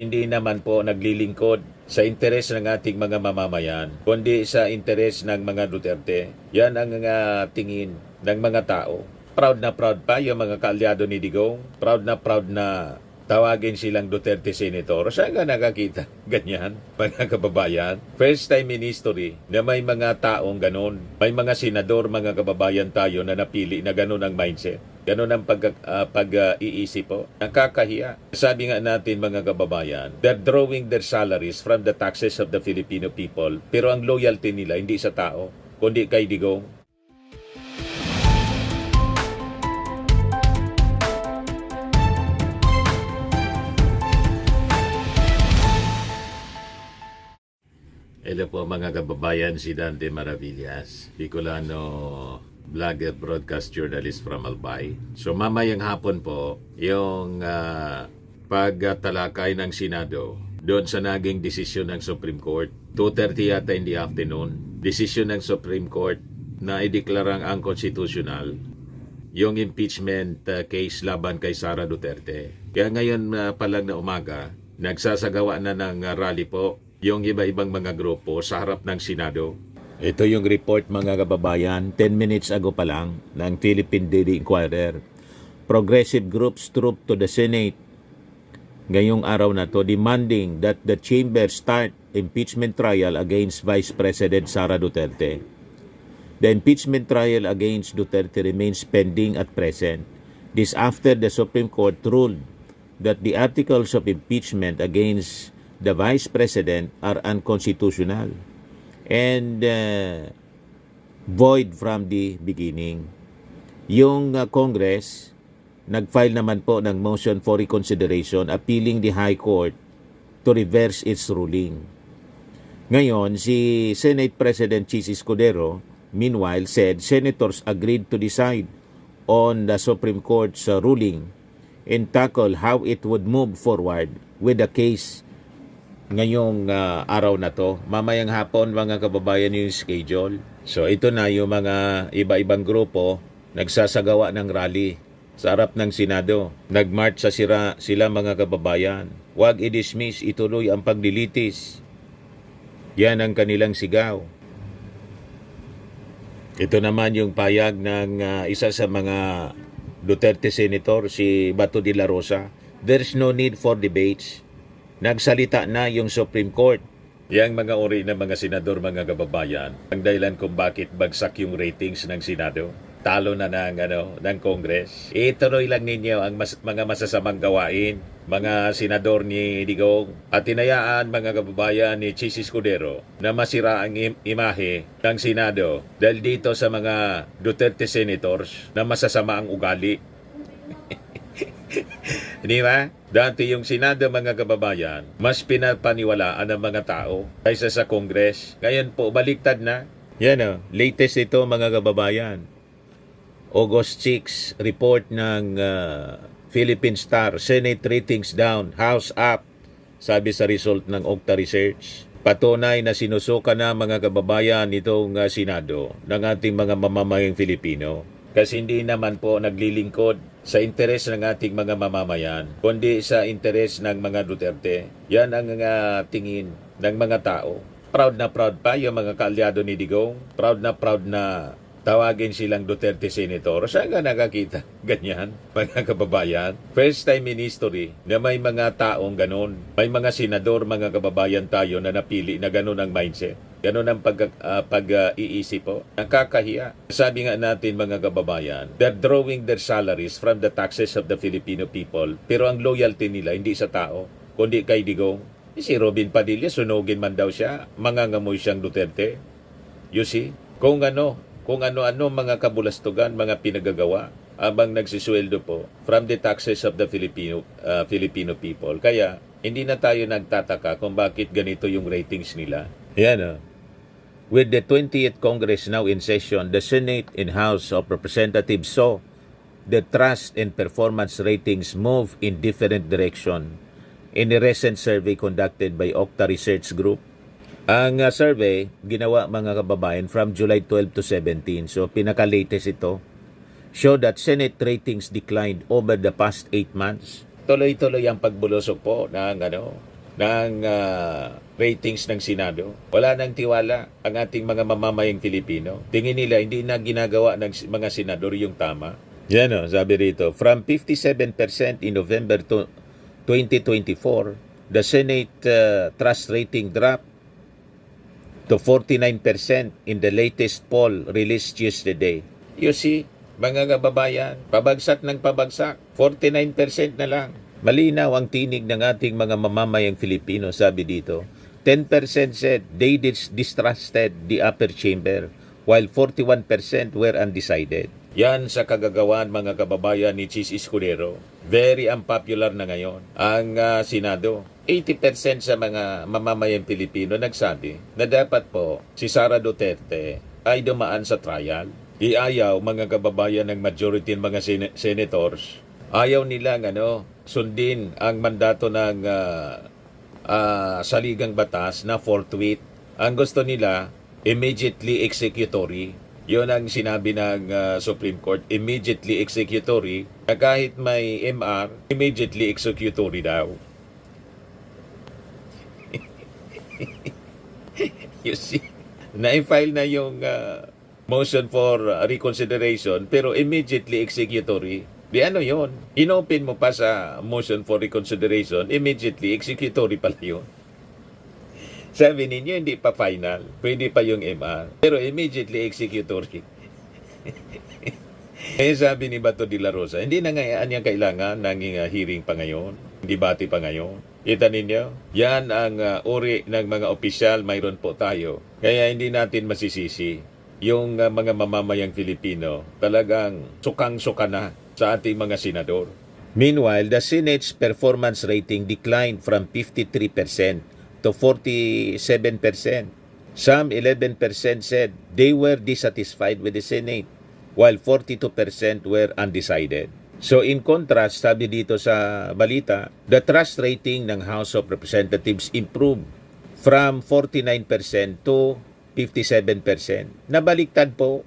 Hindi naman po naglilingkod sa interes ng ating mga mamamayan, kundi sa interes ng mga Duterte. Yan ang tingin ng mga tao. Proud na proud pa yung mga kaalyado ni Digong. Proud na tawagin silang Duterte Senator. Saan ka nakakita? Ganyan, mga kababayan. First time in history na may mga taong ganon. May mga senador, mga kababayan tayo na napili na ganon ang mindset. Ganon ang pag-iisip po. Nakakahiya. Sabi nga natin mga kababayan, they're drawing their salaries from the taxes of the Filipino people. Pero ang loyalty nila hindi sa tao, kundi kay Digong. Hello po mga kababayan, si Dante Maravillas, Bicolano vlogger, broadcast journalist from Albay. So mamayang hapon po, yung pagtalakay ng Senado doon sa naging desisyon ng Supreme Court. 2:30 yata in the afternoon, desisyon ng Supreme Court na ideklarang unconstitutional yung impeachment case laban kay Sara Duterte. Kaya ngayon pa lang na umaga, nagsasagawa na ng rally po yung iba-ibang mga grupo sa harap ng Senado. Ito yung report mga kababayan, 10 minutes ago pa lang ng Philippine Daily Inquirer. Progressive groups troop to the Senate ngayong araw na to demanding that the chamber start impeachment trial against Vice President Sara Duterte. The impeachment trial against Duterte remains pending at present. This after the Supreme Court ruled that the articles of impeachment against the Vice President are unconstitutional and void from the beginning. Yung Congress, nag-file naman po ng motion for reconsideration appealing the High Court to reverse its ruling. Ngayon, si Senate President Chis Escudero, meanwhile, said senators agreed to decide on the Supreme Court's ruling and tackle how it would move forward with the case ngayong araw na to. Mamayang hapon mga kababayan yung schedule. So ito na yung mga iba-ibang grupo nagsasagawa ng rally sa harap ng Senado. Nagmarch sa sila mga kababayan. Huwag i-dismiss, ituloy ang paglilitis. Yan ang kanilang sigaw. Ito naman yung payag ng isa sa mga Duterte Senator, si Bato de la Rosa. There's no need for debates. Nagsalita na yung Supreme Court. Yang mga uri ng mga senador, mga kababayan, ang dahilan kung bakit bagsak yung ratings ng Senado, talo na ng Congress. Ituloy lang ninyo ang mga masasamang gawain, mga senador ni Digong, at tinayaan mga kababayan ni Chis Escudero na masira ang imahe ng Senado dahil dito sa mga Duterte senators na masasama ang ugali. Di ba? Dati yung Senado mga kababayan, mas pinapaniwalaan ng mga tao kaysa sa Congress. Ngayon po, baliktad na. Yan latest ito mga kababayan. August 6, report ng Philippine Star, Senate ratings down, House up, sabi sa result ng Okta Research. Patunay na sinusuka na mga kababayan itong Senado ng ating mga mamamayang Filipino. Kasi hindi naman po naglilingkod sa interes ng ating mga mamamayan, kundi sa interes ng mga Duterte. Yan ang tingin ng mga tao. Proud na proud pa yung mga kaalyado ni Digong. Proud na tawagin silang Duterte Senator. Saan ka nakakita? Ganyan, mga kababayan. First time in history na may mga taong ganon. May mga senador, mga kababayan tayo na napili na ganon ang mindset. Ganon ang pag-iisip po. Nakakahiya. Sabi nga natin mga kababayan, they're drawing their salaries from the taxes of the Filipino people. Pero ang loyalty nila hindi sa tao, kundi kay Digong. Si Robin Padilla, sunugin man daw siya, mangangamoy siyang Duterte. You see? Kung ano-ano mga kabulastugan, mga pinagagawa abang nagsisweldo po from the taxes of the Filipino people. Kaya hindi na tayo nagtataka kung bakit ganito yung ratings nila. Yan With the 20th Congress now in session, the Senate and House of Representatives saw the trust and performance ratings move in different direction. In a recent survey conducted by Okta Research Group, ang survey ginawa mga kababayan from July 12 to 17, so pinaka-latest ito, show that Senate ratings declined over the past 8 months. Tuloy-tuloy ang pagbulusok po ng ng ratings ng Senado. Wala nang tiwala ang ating mga mamamayang Pilipino. Tingin nila hindi na ginagawa ng mga senador yung tama. Yan o, sabi rito, from 57% in November 2024, the Senate trust rating dropped to 49% in the latest poll released yesterday. You see, mga kababayan, pabagsak ng pabagsak, 49% na lang. Malinaw ang tinig ng ating mga mamamayang Filipino, sabi dito. 10% said they distrusted the upper chamber, while 41% were undecided. Yan sa kagagawan, mga kababayan, ni Chis Escudero. Very unpopular na ngayon ang Senado. 80% sa mga mamamayang Pilipino nagsabi na dapat po si Sara Duterte ay dumaan sa trial. Iayaw, mga kababayan, ng majority ng mga senators. Ayaw nilang sundin ang mandato ng saligang batas na forthwith. Ang gusto nila, immediately executory. Yun ang sinabi ng Supreme Court, immediately executory. Na kahit may MR, immediately executory daw. You see, na-file na yung motion for reconsideration, pero immediately executory. Di ano yun? Inopen mo pa sa motion for reconsideration, immediately executory pala yun. Sabi ninyo, hindi pa final. Pwede pa yung MR. Pero immediately executory. Eh sabi ni Bato de la Rosa, hindi na nga yan kailangan ng hearing pa ngayon. Hindi bati pa ngayon. Kita ninyo? Yan ang uri ng mga opisyal, mayroon po tayo. Kaya hindi natin masisisi. Yung mga mamamayang Filipino talagang sukang-suka na sa ating mga senador. Meanwhile, the Senate's performance rating declined from 53% to 47%. Some 11% said they were dissatisfied with the Senate, while 42% were undecided. So in contrast, sabi dito sa balita, the trust rating ng House of Representatives improved from 49% to 57%. Nabaliktad po.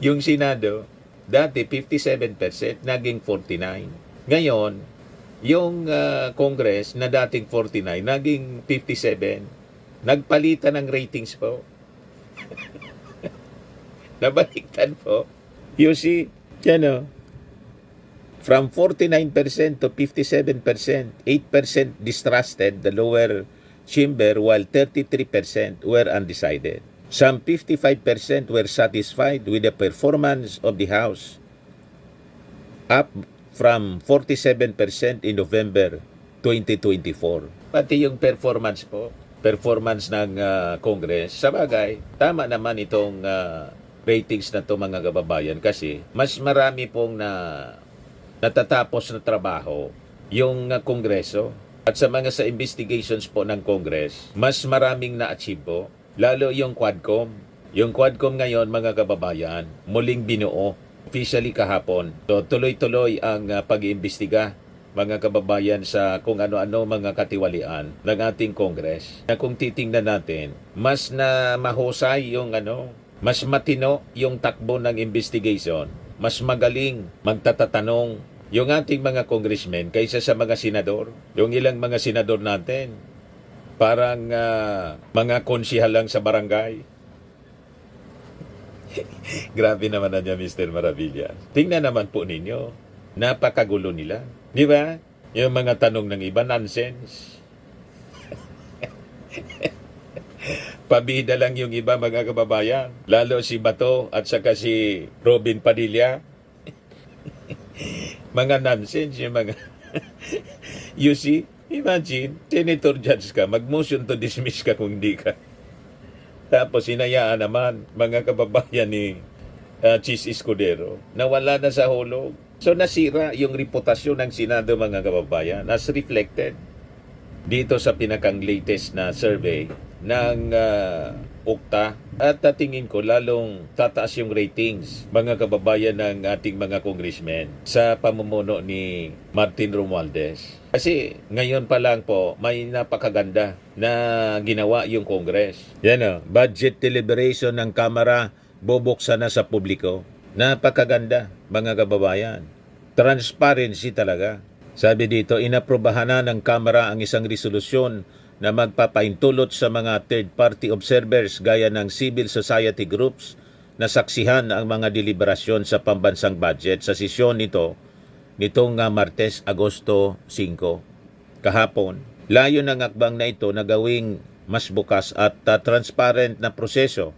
Yung Senado, dati 57%, naging 49%. Ngayon, yung Congress na dating 49, naging 57. Nagpalitan ng ratings po. Nabaliktad po. You see, from 49% to 57%, 8% distrusted the lower chamber, while 33% were undecided. Some 55% were satisfied with the performance of the House, up from 47% in November 2024. Pati yung performance po, performance ng Congress, sa bagay, tama naman itong ratings na to, mga kababayan, kasi mas marami pong natatapos na trabaho yung Kongreso. At sa investigations po ng Congress, mas maraming na-achieve po. Lalo yung Quadcom. Yung Quadcom ngayon, mga kababayan, muling binuo. Officially kahapon. So, tuloy-tuloy ang pag-iimbestiga, mga kababayan, sa kung ano-ano mga katiwalian ng ating Congress. Na kung titingnan natin, mas na mahusay yung mas matino yung takbo ng investigation. Mas magaling magtatatanong yung ating mga congressmen kaysa sa mga senador. Yung ilang mga senador natin, parang mga konsihal lang sa barangay. Grabe naman na niya, Mr. Maravilla. Tingnan naman po ninyo, napakagulo nila. Di ba? Yung mga tanong ng iba, nonsense. Pabida lang yung iba, mga kababayan. Lalo si Bato at saka si Robin Padilla. Mga nonsense yung mga... You see? Imagine, senator judge ka, mag-motion to dismiss ka kung hindi ka. Tapos hinayaan naman, mga kababayan ni Chis Escudero, na wala na sa hulog. So nasira yung reputasyon ng Senado, mga kababayan, as reflected dito sa pinakang latest na survey ng UKTA. At tingin ko lalong tataas yung ratings, mga kababayan, ng ating mga congressmen sa pamumuno ni Martin Romualdez. Kasi ngayon pa lang po, may napakaganda na ginawa yung Congress. Budget deliberation ng Kamara, bubuksan na sa publiko. Napakaganda, mga kababayan. Transparency talaga. Sabi dito, inaprubahan na ng Kamara ang isang resolusyon na magpapaintulot sa mga third-party observers gaya ng civil society groups na saksihan ang mga deliberasyon sa pambansang budget sa sesyon nitong Martes, Agosto 5, kahapon. Layo ng akbang na ito na gawing mas bukas at transparent na proseso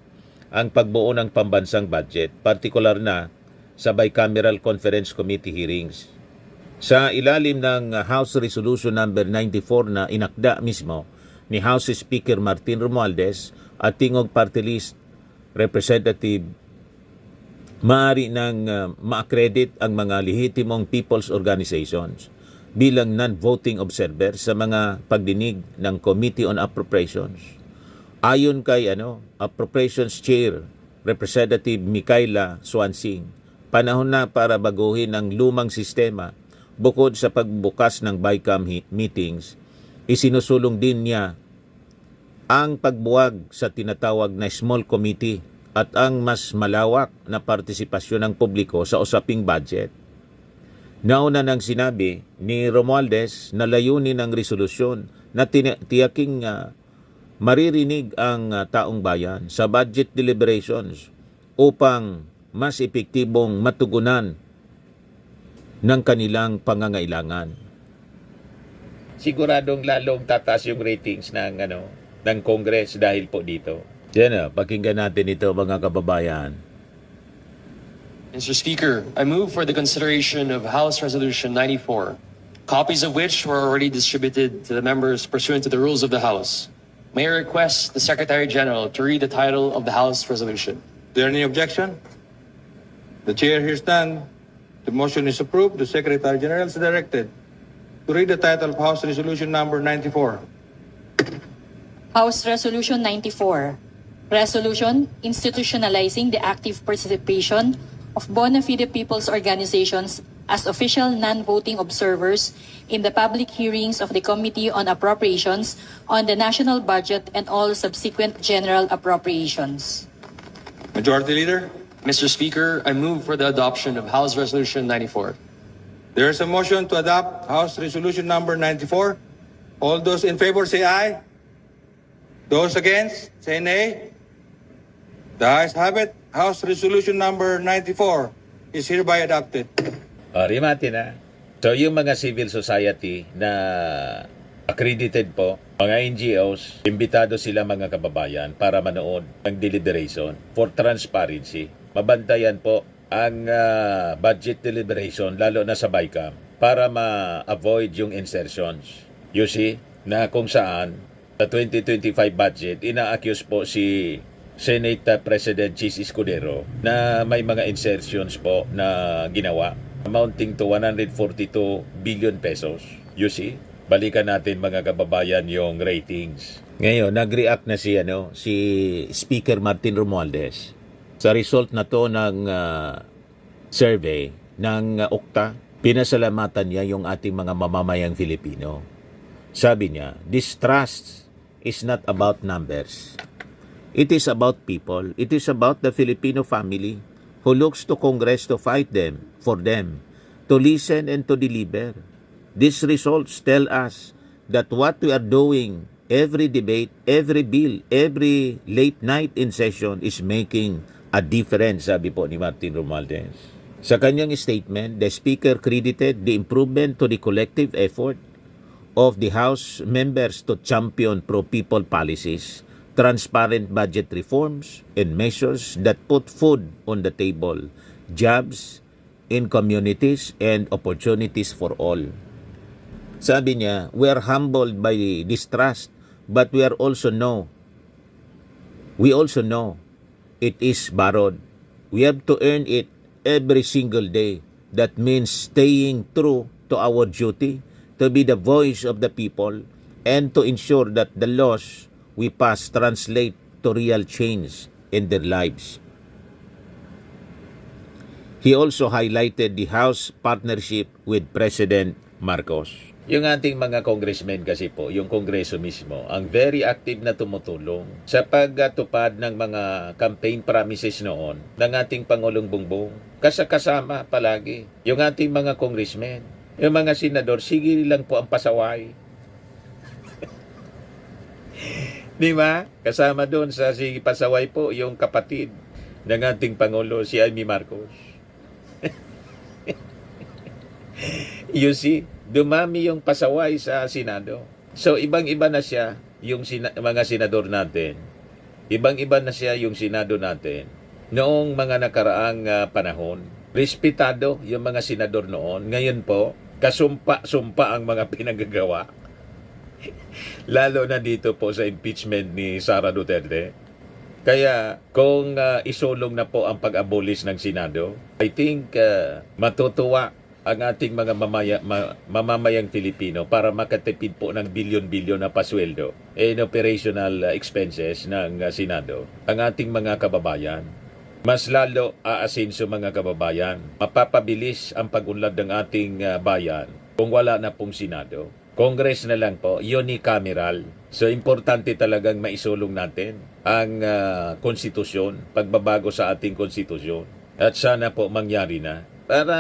ang pagbuo ng pambansang budget, partikular na sa Bicameral Conference Committee hearings. Sa ilalim ng House Resolution number 94 na inakda mismo ni House Speaker Martin Romualdez at Tingog Party List Representative, maaari nang ma-accredit ang mga lehitimong people's organizations bilang non-voting observer sa mga pagdinig ng Committee on Appropriations. Ayon kay Appropriations Chair Representative Micaela Swansing, panahon na para baguhin ang lumang sistema. Bukod sa pagbukas ng BICAM meetings, isinusulong din niya ang pagbuwag sa tinatawag na small committee at ang mas malawak na partisipasyon ng publiko sa usaping budget. Nauna nang sinabi ni Romualdez na layunin ng resolusyon na tiyaking maririnig ang taong bayan sa budget deliberations upang mas epektibong matugunan ng kanilang pangangailangan. Siguradong lalong tataas yung ratings ng Congress dahil po dito. Yan pakinggan natin ito mga kababayan. Mr. Speaker, I move for the consideration of House Resolution 94, copies of which were already distributed to the members pursuant to the rules of the House. May I request the Secretary General to read the title of the House resolution? Is there any objection? The chair hears none. The motion is approved. The Secretary General is directed to read the title of House Resolution number 94. House Resolution 94, Resolution institutionalizing the active participation of bona fide people's organizations as official non-voting observers in the public hearings of the Committee on Appropriations on the national budget and all subsequent general appropriations. Majority Leader, Mr. Speaker, I move for the adoption of House Resolution 94. there is a motion to adopt House Resolution number 94. All those in favor say aye. Those against say nay. The ayes have it. House Resolution number 94 is hereby adopted. Rimati na. So yung mga civil society na accredited po, mga NGOs, imbitado sila mga kababayan para manood ng deliberation for transparency. Mabantayan po ang budget deliberation lalo na sa BICAM para ma-avoid yung insertions. You see, na kung saan sa 2025 budget, ina-accuse po si Senate President Chis Escudero na may mga insertions po na ginawa amounting to 142 billion pesos. You see, balikan natin mga kababayan yung ratings. Ngayon, nag-react na si Speaker Martin Romualdez sa result na to ng survey ng OCTA. Pinasalamatan niya yung ating mga mamamayang Filipino. Sabi niya, distrust is not about numbers. It is about people. It is about the Filipino family who looks to Congress to fight for them, to listen and to deliver. These results tell us that what we are doing, every debate, every bill, every late night in session is making a difference, sabi po ni Martin Romualdez. Sa kanyang statement, the Speaker credited the improvement to the collective effort of the House members to champion pro-people policies, transparent budget reforms, and measures that put food on the table, jobs in communities, and opportunities for all. Sabi niya, we are humbled by distrust, but we also know it is borrowed. We have to earn it every single day. That means staying true to our duty, to be the voice of the people, and to ensure that the laws we pass translate to real change in their lives. He also highlighted the House partnership with President Marcos. Yung ating mga congressmen kasi po, yung kongreso mismo, ang very active na tumutulong sa pagtupad ng mga campaign promises noon ng ating Pangulong Bongbong. Kasama palagi yung ating mga congressmen. Yung mga senador, sige lang po ang pasaway. Di ba? Kasama doon sa sige pasaway po yung kapatid ng ating Pangulo, si Amy Marcos. You see, dumami yung pasaway sa Senado. So, ibang-iba na siya yung mga senador natin. Ibang-iba na siya yung Senado natin. Noong mga nakaraang panahon, respetado yung mga senador noon. Ngayon po, kasumpa-sumpa ang mga pinagagawa. Lalo na dito po sa impeachment ni Sara Duterte. Kaya kung isulong na po ang pag-abolish ng Senado, I think matutuwa ang ating mga mamamayang Pilipino para makatipid po ng bilyon-bilyon na pasweldo in operational expenses ng Senado ang ating mga kababayan. Mas lalo aasinso mga kababayan, mapapabilis ang pag-unlad ng ating bayan kung wala na pong Senado. Congress na lang po, unicameral. So, importante talagang maisulong natin ang konstitusyon, pagbabago sa ating konstitusyon. At sana po mangyari na para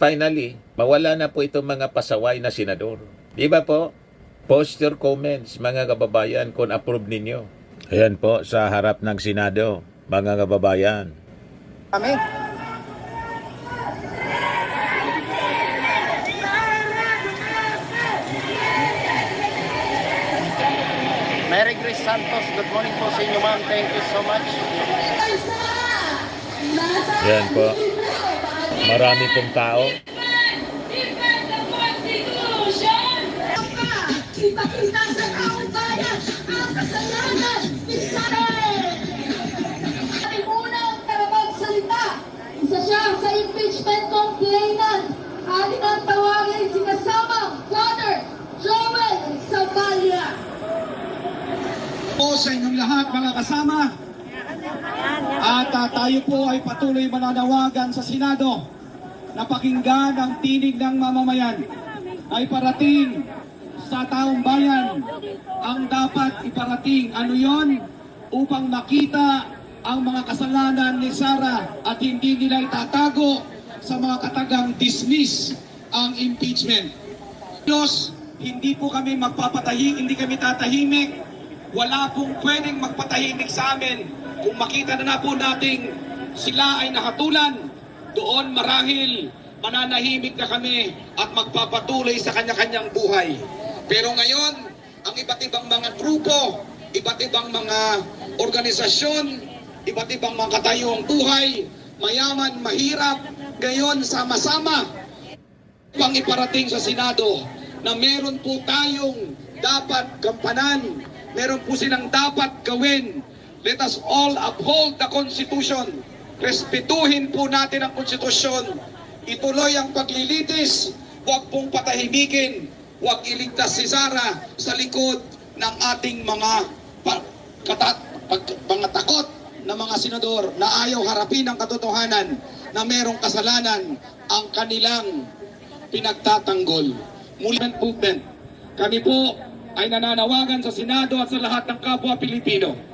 finally, mawala na po itong mga pasaway na senador. Di ba po? Post your comments, mga kababayan, kung approve ninyo. Ayan po, sa harap ng Senado, mga kababayan. Kami. Mary Grace Santos, good morning po sa inyo ma'am. Thank you so much. Ayan po. Marami pong tao. Kita-kita sa taong bayan ang kasalanan ni Sara. Ating unang karapagsalita, isa siya sa impeachment complainant. Ating ang tawagin si kasamang Father Joel Samalia. Po sa inyong lahat mga kasama. At tayo po ay patuloy mananawagan sa Senado na pakinggan ang tinig ng mamamayan ay parating sa taong bayan ang dapat iparating. Ano yon? Upang makita ang mga kasalanan ni Sara at hindi nila itatago sa mga katagang dismiss ang impeachment. Diyos, hindi po kami hindi kami tatahimik. Wala pong pwedeng magpatahimik sa amin. Kung makita na po nating sila ay nakatulan, doon marahil mananahimik na kami at magpapatuloy sa kanya-kanyang buhay. Pero ngayon, ang iba't ibang mga grupo, iba't ibang mga organisasyon, iba't ibang mga katayuang buhay, mayaman, mahirap, ngayon sama-sama pang iparating sa Senado na meron po tayong dapat gampanan, meron po silang dapat gawin. Let us all uphold the Constitution. Respetuhin po natin ang Konstitusyon. Ituloy ang paglilitis. Huwag pong patahimikin. Huwag iligtas si Sara sa likod ng ating mga takot na mga senador na ayaw harapin ang katotohanan na merong kasalanan ang kanilang pinagtatanggol. Movement. Kami po ay nananawagan sa Senado at sa lahat ng kapwa Pilipino.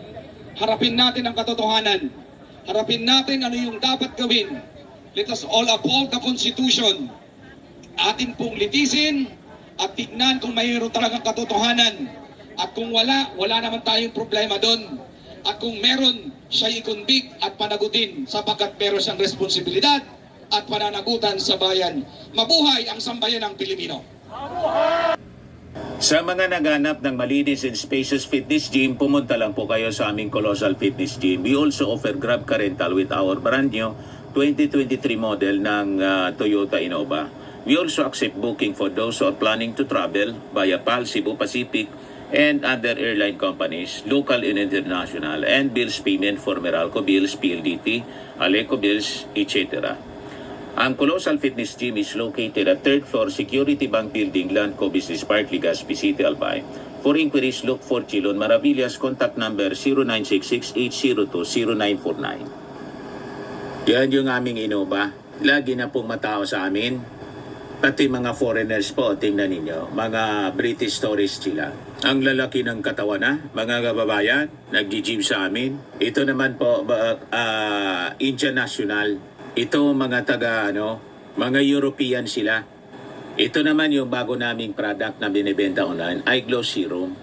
Harapin natin ang katotohanan. Harapin natin ano yung dapat gawin. Let us all uphold the Constitution. Atin pong litisin at tignan kung mayroon talagang katotohanan. At kung wala naman tayong problema doon. At kung meron, siya i-convict at panagutin sapagkat meron siyang responsibilidad at pananagutan sa bayan. Mabuhay ang sambayanang Pilipino. Sa mga naghanap ng malinis and spacious fitness gym, pumunta lang po kayo sa aming Colossal Fitness Gym. We also offer Grab Car Rental with our brand new 2023 model ng Toyota Innova. We also accept booking for those who are planning to travel via PAL, Cebu Pacific, and other airline companies, local and international, and bills payment for Meralco Bills, PLDT, Aleco Bills, etc. Ang Colossal Fitness Gym is located at 3rd floor Security Bank Building, Landco Business Park, Legazpi City, Albay. For inquiries, look for Chilon Maravillas. Contact number 0966-802-0949. Yan yung aming Innova. Lagi na pong matao sa amin. Pati mga foreigners po, tingnan ninyo. Mga British tourists sila. Ang lalaki ng katawan na, mga kababayan, nag-gym sa amin. Ito naman po, Indian National. Ito mga mga European sila. Ito naman yung bago naming product na binibenta online, Eye Glow Serum.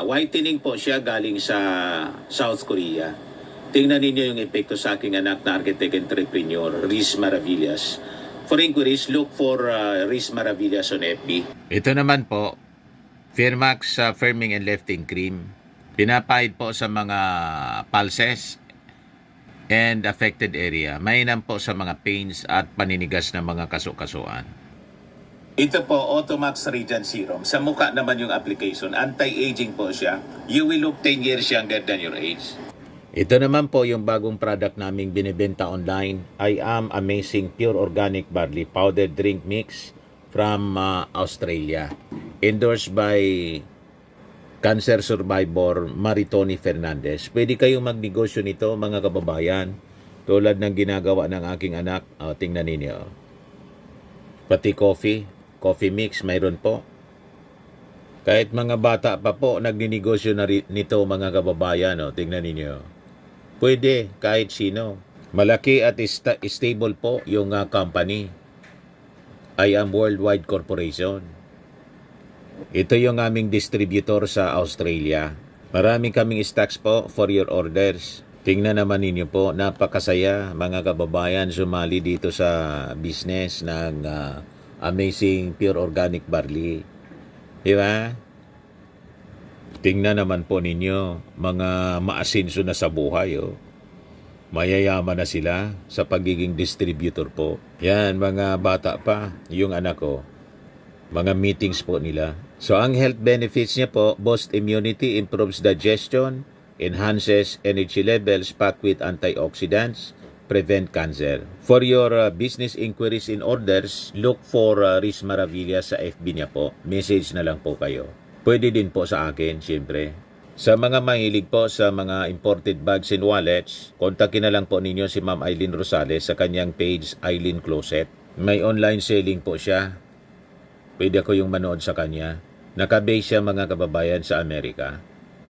Whitening po siya galing sa South Korea. Tingnan ninyo yung epekto sa aking anak na architect entrepreneur, Riz Maravillas. For inquiries, look for Riz Maravillas on FB. Ito naman po, Firmax Firming and Lifting Cream. Pinapahid po sa mga pulses and affected area. Mainam po sa mga pains at paninigas ng mga kasukasuan. Ito po, Automax Radiant Serum. Sa mukha naman yung application. Anti-aging po siya. You will look 10 years younger than your age. Ito naman po yung bagong product naming binibenta online. I Am Amazing Pure Organic Barley Powder Drink Mix from Australia. Endorsed by cancer survivor Maritoni Fernandez. Pwede kayong magnegosyo nito mga kababayan. Tulad ng ginagawa ng aking anak. Tingnan ninyo. Pati coffee mix mayroon po. Kahit mga bata pa po nagninegosyo na nito mga kababayan. Tingnan ninyo. Pwede kahit sino. Malaki at stable po yung company. I Am Worldwide Corporation. Ito yung aming distributor sa Australia. Marami kaming stocks po for your orders. Tingnan naman ninyo po, napakasaya mga kababayan sumali dito sa business ng Amazing Pure Organic Barley. Di ba? Tingnan naman po ninyo, mga maasinso na sa buhay. Mayayaman na sila sa pagiging distributor po. Yan, mga bata pa, yung anak ko. Mga meetings po nila. So, ang health benefits niya po, boost immunity, improves digestion, enhances energy levels, packed with antioxidants, prevent cancer. For your business inquiries and orders, look for Riz Maravillas sa FB niya po. Message na lang po kayo. Pwede din po sa akin, siyempre. Sa mga mahilig po sa mga imported bags and wallets, kontakin na lang po ninyo si Ma'am Eileen Rosales sa kanyang page, Eileen Closet. May online selling po siya. Pwede ako yung manood sa kanya. Nakabase siya mga kababayan sa Amerika.